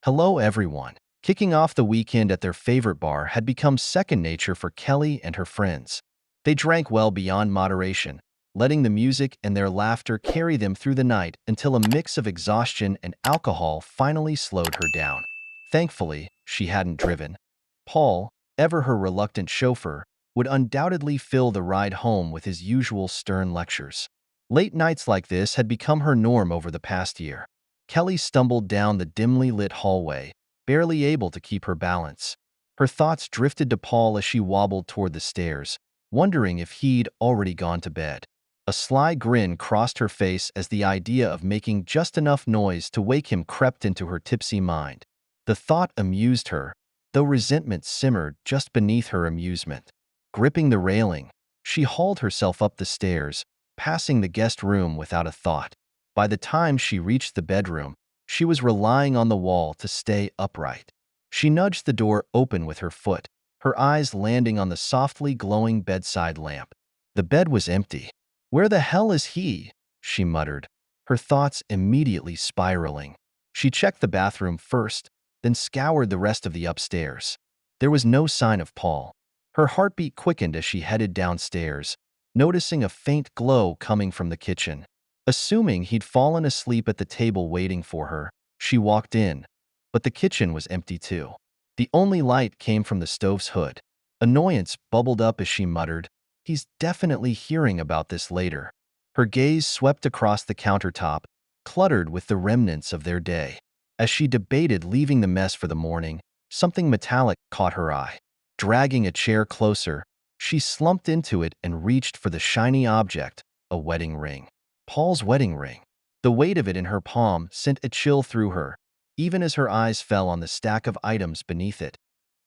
Hello, everyone. Kicking off the weekend at their favorite bar had become second nature for Kelly and her friends. They drank well beyond moderation, letting the music and their laughter carry them through the night until a mix of exhaustion and alcohol finally slowed her down. Thankfully, she hadn't driven. Paul, ever her reluctant chauffeur, would undoubtedly fill the ride home with his usual stern lectures. Late nights like this had become her norm over the past year. Kelly stumbled down the dimly lit hallway, barely able to keep her balance. Her thoughts drifted to Paul as she wobbled toward the stairs, wondering if he'd already gone to bed. A sly grin crossed her face as the idea of making just enough noise to wake him crept into her tipsy mind. The thought amused her, though resentment simmered just beneath her amusement. Gripping the railing, she hauled herself up the stairs, passing the guest room without a thought. By the time she reached the bedroom, she was relying on the wall to stay upright. She nudged the door open with her foot, her eyes landing on the softly glowing bedside lamp. The bed was empty. "Where the hell is he?" she muttered, her thoughts immediately spiraling. She checked the bathroom first, then scoured the rest of the upstairs. There was no sign of Paul. Her heartbeat quickened as she headed downstairs, noticing a faint glow coming from the kitchen. Assuming he'd fallen asleep at the table waiting for her, she walked in, but the kitchen was empty too. The only light came from the stove's hood. Annoyance bubbled up as she muttered, "He's definitely hearing about this later." Her gaze swept across the countertop, cluttered with the remnants of their day. As she debated leaving the mess for the morning, something metallic caught her eye. Dragging a chair closer, she slumped into it and reached for the shiny object, a wedding ring. Paul's wedding ring. The weight of it in her palm sent a chill through her, even as her eyes fell on the stack of items beneath it.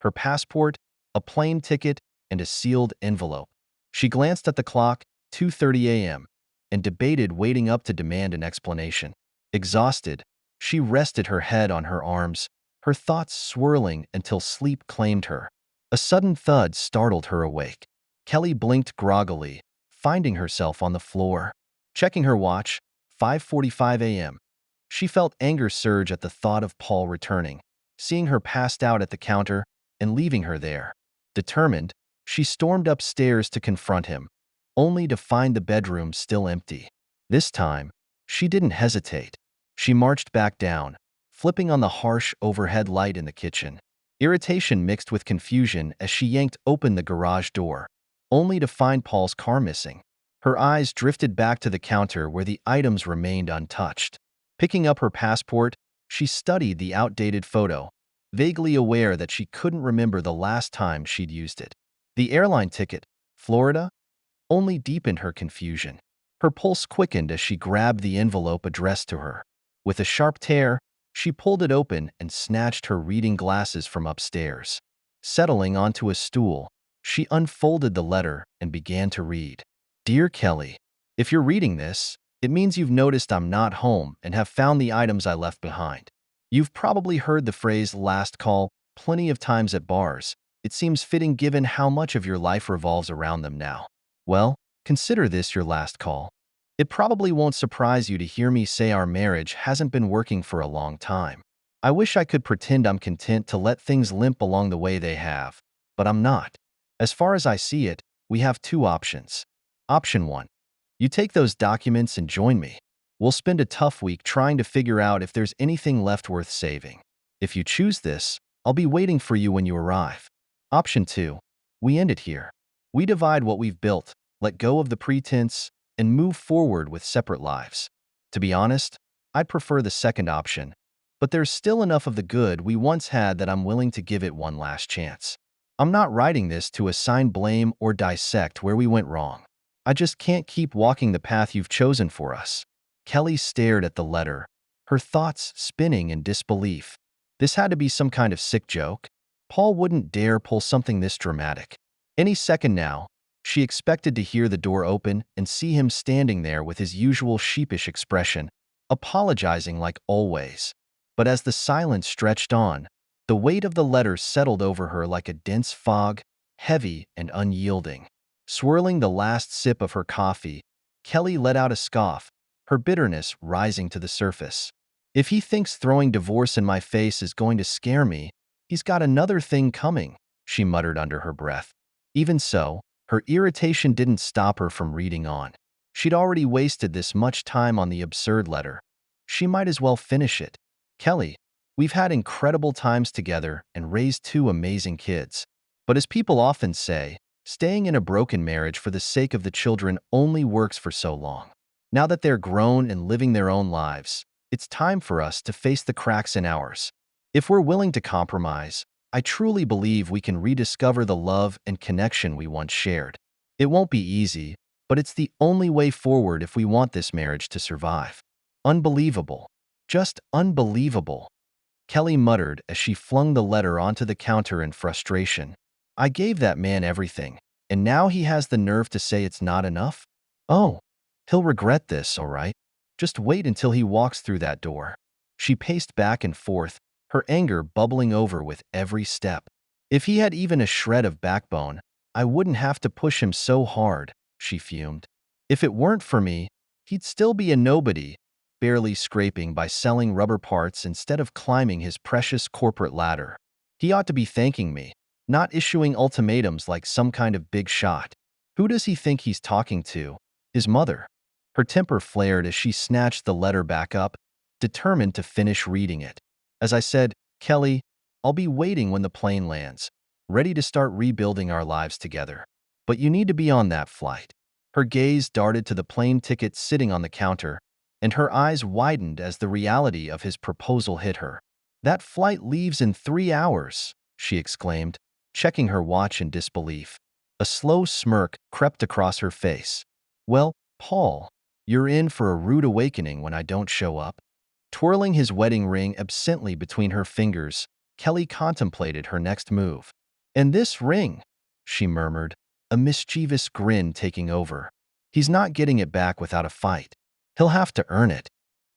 Her passport, a plane ticket, and a sealed envelope. She glanced at the clock, 2:30 a.m., and debated waiting up to demand an explanation. Exhausted, she rested her head on her arms, her thoughts swirling until sleep claimed her. A sudden thud startled her awake. Kelly blinked groggily, finding herself on the floor. Checking her watch, 5:45 a.m. She felt anger surge at the thought of Paul returning, seeing her passed out at the counter, and leaving her there. Determined, she stormed upstairs to confront him, only to find the bedroom still empty. This time, she didn't hesitate. She marched back down, flipping on the harsh overhead light in the kitchen. Irritation mixed with confusion as she yanked open the garage door, only to find Paul's car missing. Her eyes drifted back to the counter where the items remained untouched. Picking up her passport, she studied the outdated photo, vaguely aware that she couldn't remember the last time she'd used it. The airline ticket, Florida, only deepened her confusion. Her pulse quickened as she grabbed the envelope addressed to her. With a sharp tear, she pulled it open and snatched her reading glasses from upstairs. Settling onto a stool, she unfolded the letter and began to read. "Dear Kelly, if you're reading this, it means you've noticed I'm not home and have found the items I left behind. You've probably heard the phrase last call plenty of times at bars. It seems fitting given how much of your life revolves around them now. Well, consider this your last call. It probably won't surprise you to hear me say our marriage hasn't been working for a long time. I wish I could pretend I'm content to let things limp along the way they have, but I'm not. As far as I see it, we have two options. Option 1. You take those documents and join me. We'll spend a tough week trying to figure out if there's anything left worth saving. If you choose this, I'll be waiting for you when you arrive. Option 2. We end it here. We divide what we've built, let go of the pretense, and move forward with separate lives. To be honest, I'd prefer the second option, but there's still enough of the good we once had that I'm willing to give it one last chance. I'm not writing this to assign blame or dissect where we went wrong. I just can't keep walking the path you've chosen for us." Kelly stared at the letter, her thoughts spinning in disbelief. This had to be some kind of sick joke. Paul wouldn't dare pull something this dramatic. Any second now, she expected to hear the door open and see him standing there with his usual sheepish expression, apologizing like always. But as the silence stretched on, the weight of the letter settled over her like a dense fog, heavy and unyielding. Swirling the last sip of her coffee, Kelly let out a scoff, her bitterness rising to the surface. If he thinks throwing divorce in my face is going to scare me, he's got another thing coming, she muttered under her breath. Even so, her irritation didn't stop her from reading on. She'd already wasted this much time on the absurd letter. She might as well finish it. Kelly, we've had incredible times together and raised two amazing kids. But as people often say, staying in a broken marriage for the sake of the children only works for so long. Now that they're grown and living their own lives, it's time for us to face the cracks in ours. If we're willing to compromise, I truly believe we can rediscover the love and connection we once shared. It won't be easy, but it's the only way forward if we want this marriage to survive. Unbelievable. Just unbelievable, Kelly muttered as she flung the letter onto the counter in frustration. I gave that man everything, and now he has the nerve to say it's not enough? Oh, he'll regret this, all right. Just wait until he walks through that door. She paced back and forth, her anger bubbling over with every step. If he had even a shred of backbone, I wouldn't have to push him so hard, she fumed. If it weren't for me, he'd still be a nobody, barely scraping by selling rubber parts instead of climbing his precious corporate ladder. He ought to be thanking me, not issuing ultimatums like some kind of big shot. Who does he think he's talking to? His mother. Her temper flared as she snatched the letter back up, determined to finish reading it. As I said, Kelly, I'll be waiting when the plane lands, ready to start rebuilding our lives together. But you need to be on that flight. Her gaze darted to the plane ticket sitting on the counter, and her eyes widened as the reality of his proposal hit her. That flight leaves in 3 hours, she exclaimed, checking her watch in disbelief. A slow smirk crept across her face. Well, Paul, you're in for a rude awakening when I don't show up. Twirling his wedding ring absently between her fingers, Kelly contemplated her next move. And this ring, she murmured, a mischievous grin taking over. He's not getting it back without a fight. He'll have to earn it.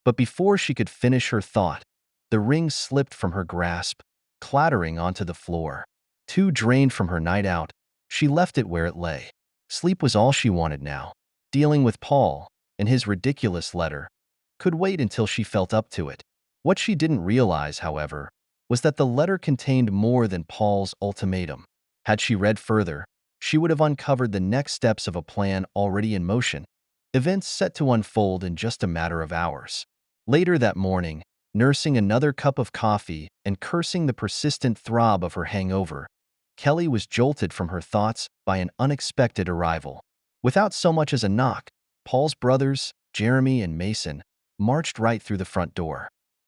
But before she could finish her thought, the ring slipped from her grasp, clattering onto the floor. Too drained from her night out, she left it where it lay. Sleep was all she wanted now. Dealing with Paul and his ridiculous letter could wait until she felt up to it. What she didn't realize, however, was that the letter contained more than Paul's ultimatum. Had she read further, she would have uncovered the next steps of a plan already in motion, events set to unfold in just a matter of hours. Later that morning, nursing another cup of coffee and cursing the persistent throb of her hangover, Kelly was jolted from her thoughts by an unexpected arrival. Without so much as a knock, Paul's brothers, Jeremy and Mason, marched right through the front door.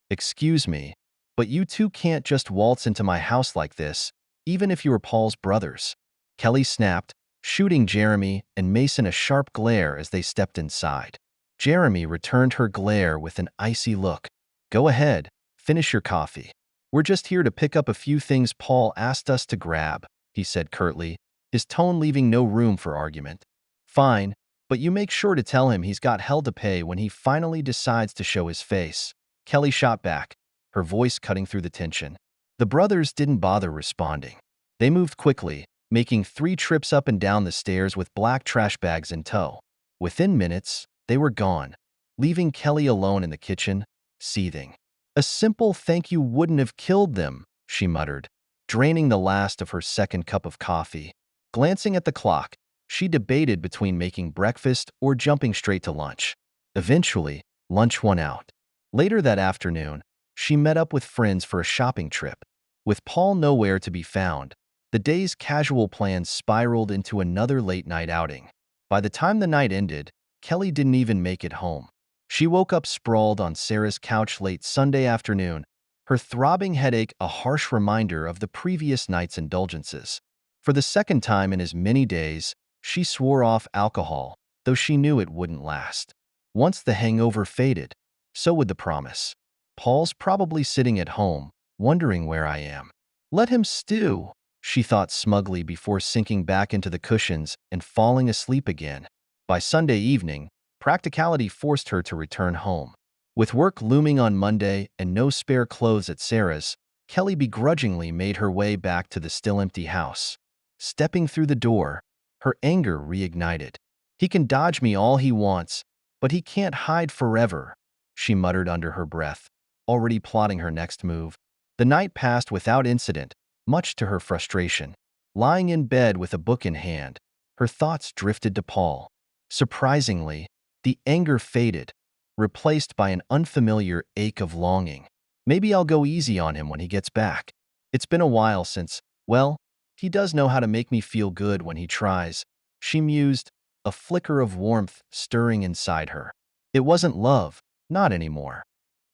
Excuse me, but you two can't just waltz into my house like this, even if you were Paul's brothers, Kelly snapped, shooting Jeremy and Mason a sharp glare as they stepped inside. Jeremy returned her glare with an icy look. Go ahead, finish your coffee. We're just here to pick up a few things Paul asked us to grab, he said curtly, his tone leaving no room for argument. Fine, but you make sure to tell him he's got hell to pay when he finally decides to show his face. Kelly shot back, her voice cutting through the tension. The brothers didn't bother responding. They moved quickly, making 3 trips up and down the stairs with black trash bags in tow. Within minutes, they were gone, leaving Kelly alone in the kitchen, seething. A simple thank you wouldn't have killed them, she muttered, draining the last of her second cup of coffee. Glancing at the clock, she debated between making breakfast or jumping straight to lunch. Eventually, lunch won out. Later that afternoon, she met up with friends for a shopping trip. With Paul nowhere to be found, the day's casual plans spiraled into another late-night outing. By the time the night ended, Kelly didn't even make it home. She woke up sprawled on Sarah's couch late Sunday afternoon, her throbbing headache a harsh reminder of the previous night's indulgences. For the second time in as many days, she swore off alcohol, though she knew it wouldn't last. Once the hangover faded, so would the promise. Paul's probably sitting at home, wondering where I am. Let him stew, she thought smugly before sinking back into the cushions and falling asleep again. By Sunday evening, practicality forced her to return home. With work looming on Monday and no spare clothes at Sarah's, Kelly begrudgingly made her way back to the still empty house. Stepping through the door, her anger reignited. He can dodge me all he wants, but he can't hide forever, she muttered under her breath. already plotting her next move. The night passed without incident, much to her frustration. Lying in bed with a book in hand, her thoughts drifted to Paul. Surprisingly, the anger faded, replaced by an unfamiliar ache of longing. Maybe I'll go easy on him when he gets back. It's been a while since, well, he does know how to make me feel good when he tries, she mused, a flicker of warmth stirring inside her. It wasn't love, not anymore.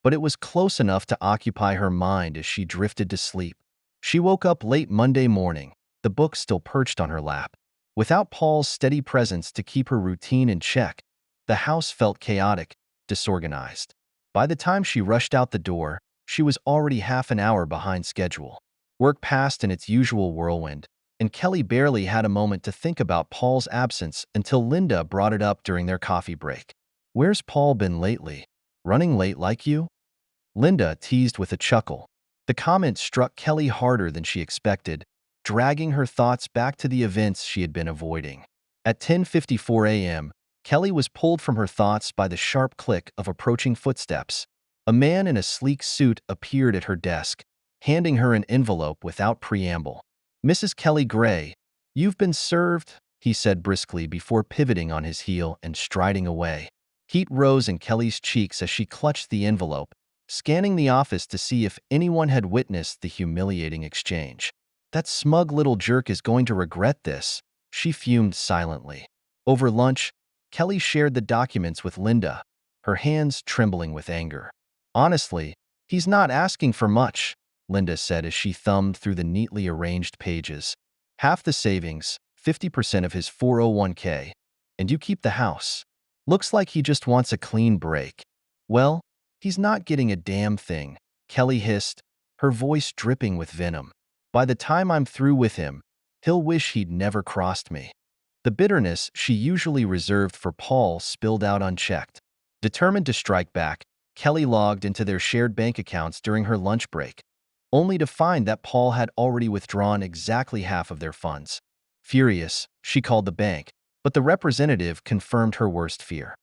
But it was close enough to occupy her mind as she drifted to sleep. She woke up late Monday morning, the book still perched on her lap. Without Paul's steady presence to keep her routine in check, the house felt chaotic, disorganized. By the time she rushed out the door, she was already half an hour behind schedule. Work passed in its usual whirlwind, and Kelly barely had a moment to think about Paul's absence until Linda brought it up during their coffee break. "Where's Paul been lately? Running late like you?" Linda teased with a chuckle. The comment struck Kelly harder than she expected, dragging her thoughts back to the events she had been avoiding. At 10:54 a.m., Kelly was pulled from her thoughts by the sharp click of approaching footsteps. A man in a sleek suit appeared at her desk, handing her an envelope without preamble. "Mrs. Kelly Gray, you've been served," he said briskly before pivoting on his heel and striding away. Heat rose in Kelly's cheeks as she clutched the envelope, scanning the office to see if anyone had witnessed the humiliating exchange. "That smug little jerk is going to regret this," she fumed silently. Over lunch, Kelly shared the documents with Linda, her hands trembling with anger. "Honestly, he's not asking for much," Linda said as she thumbed through the neatly arranged pages. "Half the savings, 50% of his 401k, and you keep the house. Looks like he just wants a clean break." "Well, he's not getting a damn thing," Kelly hissed, her voice dripping with venom. "By the time I'm through with him, he'll wish he'd never crossed me." The bitterness she usually reserved for Paul spilled out unchecked. Determined to strike back, Kelly logged into their shared bank accounts during her lunch break, only to find that Paul had already withdrawn exactly half of their funds. Furious, she called the bank, but the representative confirmed her worst fear.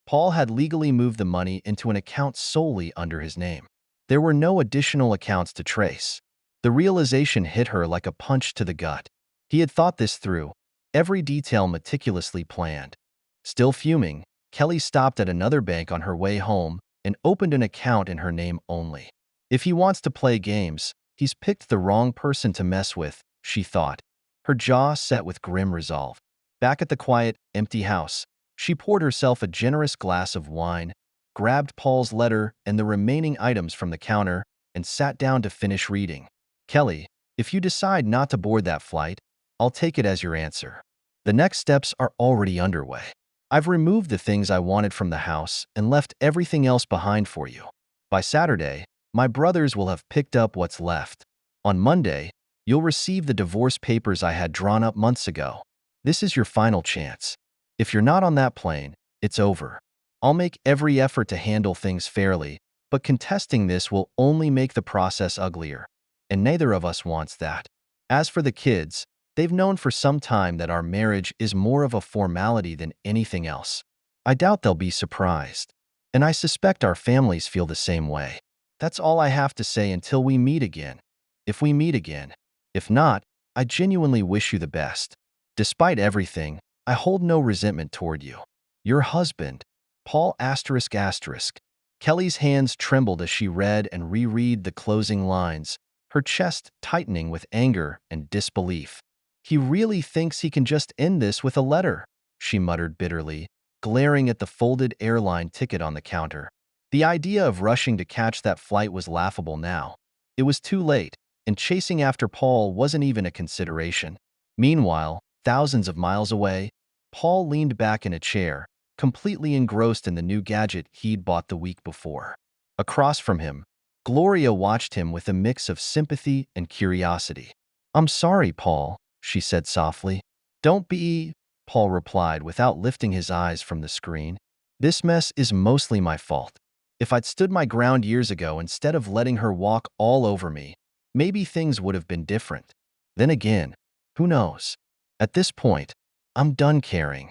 Paul had legally moved the money into an account solely under his name. There were no additional accounts to trace. The realization hit her like a punch to the gut. He had thought this through, every detail meticulously planned. Still fuming, Kelly stopped at another bank on her way home and opened an account in her name only. If he wants to play games, he's picked the wrong person to mess with, she thought, her jaw set with grim resolve. Back at the quiet, empty house, she poured herself a generous glass of wine, grabbed Paul's letter and the remaining items from the counter, and sat down to finish reading. "Kelly, if you decide not to board that flight, I'll take it as your answer. The next steps are already underway. I've removed the things I wanted from the house and left everything else behind for you. By Saturday, my brothers will have picked up what's left. On Monday, you'll receive the divorce papers I had drawn up months ago. This is your final chance. If you're not on that plane, it's over. I'll make every effort to handle things fairly, but contesting this will only make the process uglier, and neither of us wants that. As for the kids, they've known for some time that our marriage is more of a formality than anything else. I doubt they'll be surprised, and I suspect our families feel the same way. That's all I have to say until we meet again. If we meet again. If not, I genuinely wish you the best. Despite everything, I hold no resentment toward you. Your husband, Paul ***. Kelly's hands trembled as she read and reread the closing lines, her chest tightening with anger and disbelief. "He really thinks he can just end this with a letter," she muttered bitterly, glaring at the folded airline ticket on the counter. The idea of rushing to catch that flight was laughable now. It was too late, and chasing after Paul wasn't even a consideration. Meanwhile, thousands of miles away, Paul leaned back in a chair, completely engrossed in the new gadget he'd bought the week before. Across from him, Gloria watched him with a mix of sympathy and curiosity. "I'm sorry, Paul," she said softly. "Don't be," Paul replied without lifting his eyes from the screen. "This mess is mostly my fault. If I'd stood my ground years ago instead of letting her walk all over me, maybe things would have been different. Then again, who knows? At this point, I'm done caring."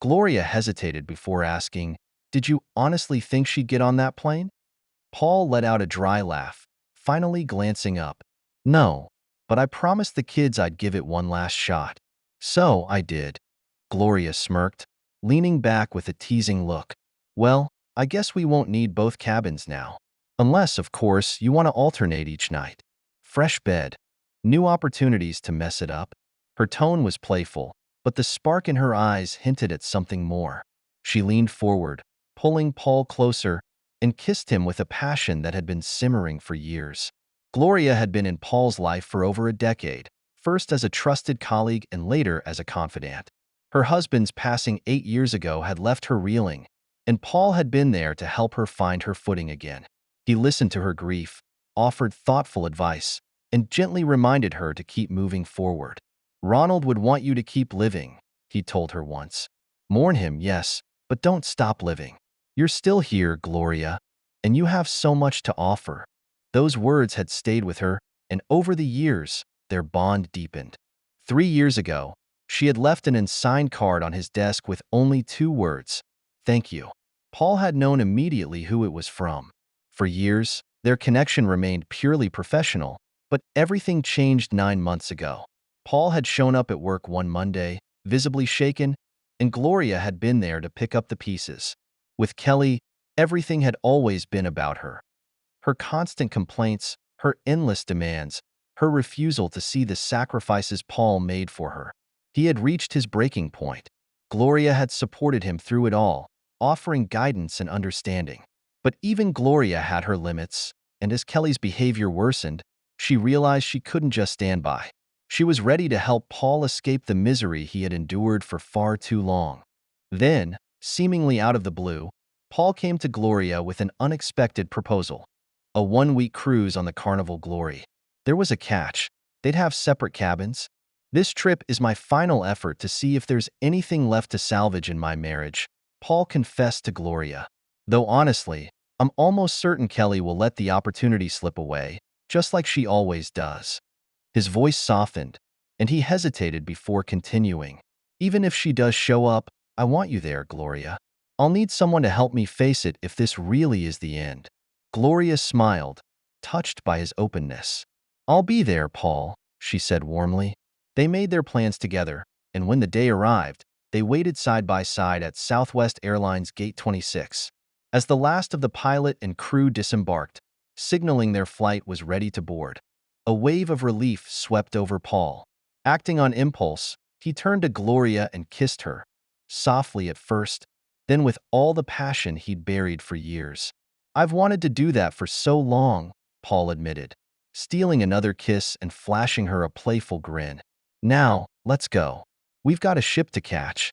Gloria hesitated before asking, "Did you honestly think she'd get on that plane?" Paul let out a dry laugh, finally glancing up. No, but I promised the kids I'd give it one last shot. So I did. Gloria smirked, leaning back with a teasing look. Well, I guess we won't need both cabins now. Unless, of course, you want to alternate each night. Fresh bed. New opportunities to mess it up. Her tone was playful, but the spark in her eyes hinted at something more. She leaned forward, pulling Paul closer, and kissed him with a passion that had been simmering for years. Gloria had been in Paul's life for over a decade, first as a trusted colleague and later as a confidant. Her husband's passing 8 years ago had left her reeling, and Paul had been there to help her find her footing again. He listened to her grief, offered thoughtful advice, and gently reminded her to keep moving forward. Ronald would want you to keep living, he told her once. Mourn him, yes, but don't stop living. You're still here, Gloria, and you have so much to offer. Those words had stayed with her, and over the years, their bond deepened. 3 years ago, she had left an unsigned card on his desk with only 2 words, "Thank you." Paul had known immediately who it was from. For years, their connection remained purely professional, but everything changed 9 months ago. Paul had shown up at work one Monday, visibly shaken, and Gloria had been there to pick up the pieces. With Kelly, everything had always been about her. Her constant complaints, her endless demands, her refusal to see the sacrifices Paul made for her. He had reached his breaking point. Gloria had supported him through it all, offering guidance and understanding. But even Gloria had her limits, and as Kelly's behavior worsened, she realized she couldn't just stand by. She was ready to help Paul escape the misery he had endured for far too long. Then, seemingly out of the blue, Paul came to Gloria with an unexpected proposal. A 1-week cruise on the Carnival Glory. There was a catch. They'd have separate cabins. This trip is my final effort to see if there's anything left to salvage in my marriage, Paul confessed to Gloria. Though honestly, I'm almost certain Kelly will let the opportunity slip away, just like she always does. His voice softened, and he hesitated before continuing. Even if she does show up, I want you there, Gloria. I'll need someone to help me face it if this really is the end. Gloria smiled, touched by his openness. I'll be there, Paul, she said warmly. They made their plans together, and when the day arrived, they waited side by side at Southwest Airlines Gate 26. As the last of the pilot and crew disembarked, signaling their flight was ready to board, a wave of relief swept over Paul. Acting on impulse, he turned to Gloria and kissed her, softly at first, then with all the passion he'd buried for years. I've wanted to do that for so long, Paul admitted, stealing another kiss and flashing her a playful grin. Now, let's go. We've got a ship to catch.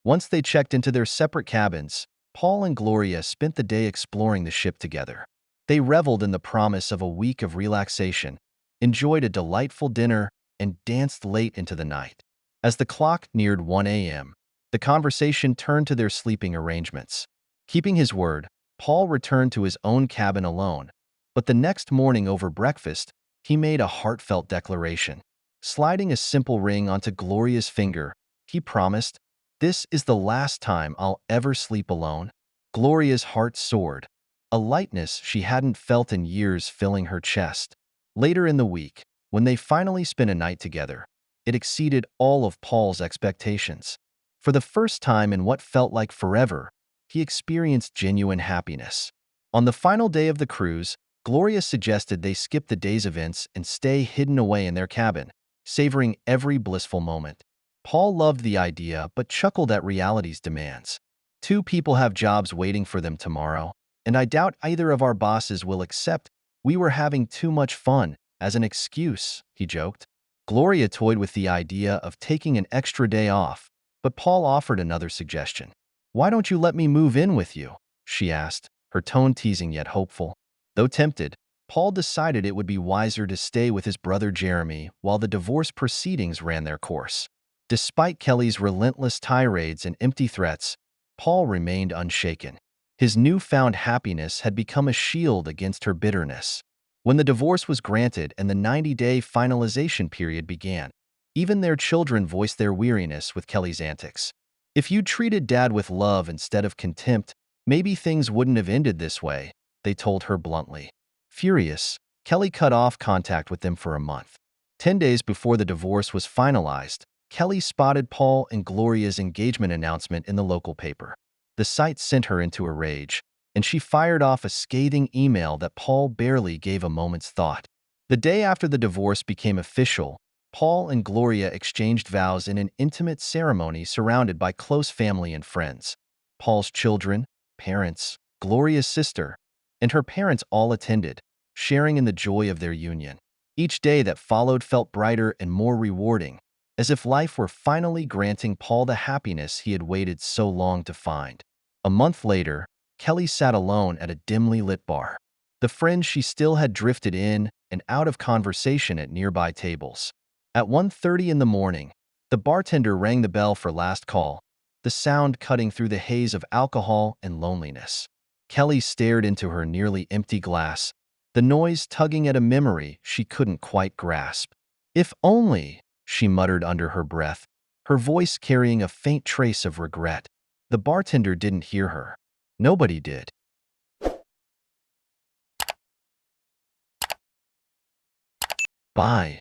Once they checked into their separate cabins, Paul and Gloria spent the day exploring the ship together. They reveled in the promise of a week of relaxation, enjoyed a delightful dinner, and danced late into the night. As the clock neared 1 a.m., the conversation turned to their sleeping arrangements. Keeping his word, Paul returned to his own cabin alone, but the next morning over breakfast, he made a heartfelt declaration. Sliding a simple ring onto Gloria's finger, he promised, "This is the last time I'll ever sleep alone." Gloria's heart soared, a lightness she hadn't felt in years filling her chest. Later in the week, when they finally spent a night together, it exceeded all of Paul's expectations. For the first time in what felt like forever, he experienced genuine happiness. On the final day of the cruise, Gloria suggested they skip the day's events and stay hidden away in their cabin, savoring every blissful moment. Paul loved the idea but chuckled at reality's demands. 2 people have jobs waiting for them tomorrow, and I doubt either of our bosses will accept we were having too much fun as an excuse, he joked. Gloria toyed with the idea of taking an extra day off, but Paul offered another suggestion. "Why don't you let me move in with you?" she asked, her tone teasing yet hopeful. Though tempted, Paul decided it would be wiser to stay with his brother Jeremy while the divorce proceedings ran their course. Despite Kelly's relentless tirades and empty threats, Paul remained unshaken. His newfound happiness had become a shield against her bitterness. When the divorce was granted and the 90-day finalization period began, even their children voiced their weariness with Kelly's antics. "If you'd treated Dad with love instead of contempt, maybe things wouldn't have ended this way," they told her bluntly. Furious, Kelly cut off contact with them for a month. 10 days before the divorce was finalized, Kelly spotted Paul and Gloria's engagement announcement in the local paper. The sight sent her into a rage, and she fired off a scathing email that Paul barely gave a moment's thought. The day after the divorce became official, Paul and Gloria exchanged vows in an intimate ceremony surrounded by close family and friends. Paul's children, parents, Gloria's sister, and her parents all attended, sharing in the joy of their union. Each day that followed felt brighter and more rewarding, as if life were finally granting Paul the happiness he had waited so long to find. A month later, Kelly sat alone at a dimly lit bar. The friends she still had drifted in and out of conversation at nearby tables. At 1:30 in the morning, the bartender rang the bell for last call, the sound cutting through the haze of alcohol and loneliness. Kelly stared into her nearly empty glass, the noise tugging at a memory she couldn't quite grasp. If only, she muttered under her breath, her voice carrying a faint trace of regret. The bartender didn't hear her. Nobody did. Bye.